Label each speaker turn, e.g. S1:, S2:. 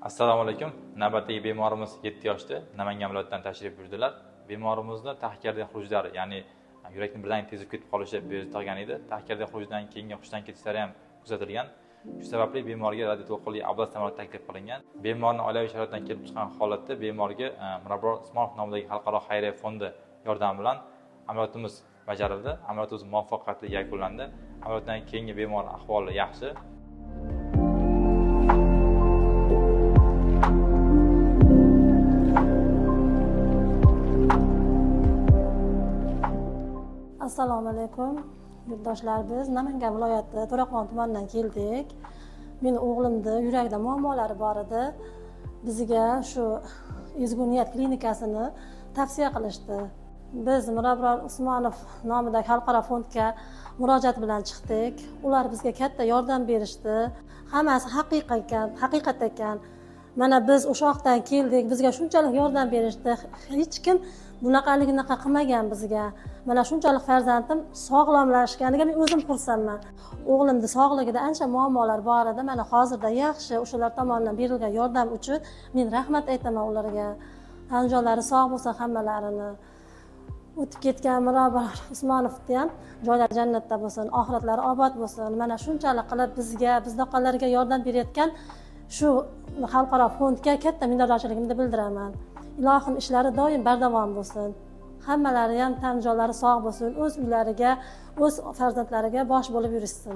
S1: Assalomu alaykum. Navbatdagi bemorimiz 7 yoshda Namangan viloyatidan tashrif buyurdilar. Bemorimizni tahkardiy xurujlar, ya'ni yurakning birdan tezib ketib qolishi belgilgan edi. Tahkardiy xurujdan keyingi hushdan ketishlari ham kuzatilgan. Shu sababli bemorga radioto'lqinli ablast amaliyoti taklif qilingan. Bemorning oilaviy sharoitidan kelib chiqqan holatda bemorga Mirabror Usmonov nomidagi xalqaro xayriya fondi yordami bilan amaliyotimiz bajarildi. Amaliyotimiz muvaffaqiyatli yakunlandi. Amaliyotdan keyingi bemor ahvoli yaxshi.
S2: Assalomu alaykum yurtdoshlar, biz Namangan viloyati To'raqon tumanidan keldik. Meni o'g'limda yurakda muammolari bor edi. Bizga shu Ezgu Niyat klinikasini tavsiya qilishdi. Biz Mirabror Usmonov nomidagi xalqaro fondga murojaat bilan chiqdik. Ular bizga katta yordam berishdi. Hammasi haqiqat ekan. Mana biz o'sha yoqdan keldik, bizga shunchalik yordam berishdi. Hech kim bunaqaligini qilmagan bizga. Mana shunchalik farzandim sog'lomlashganiga men o'zim xursandman. O'g'limni sog'ligida ancha muammolar bor edi. Mana hozirda yaxshi. O'shalar tomonidan berilgan yordam uchun men rahmat aytaman ularga. Tan-jonlari sog' bo'lsin hammalarini. O'tib ketgan Mirabror Usmonovni ham joylari jannatda bo'lsin, oxiratlari obod bo'lsin. Mana shunchalik qilib bizga, bizdaqalarga yordam berayotgan shu xalqaro fondga katta minnatdorchiligimni bildiraman. Ilohim ishlari doim bardavom bo'lsin. Hammalari ham tan-jonlari sog' bo'lsin, o'z uylariga, o'z farzandlariga bosh bo'lib yurishsin.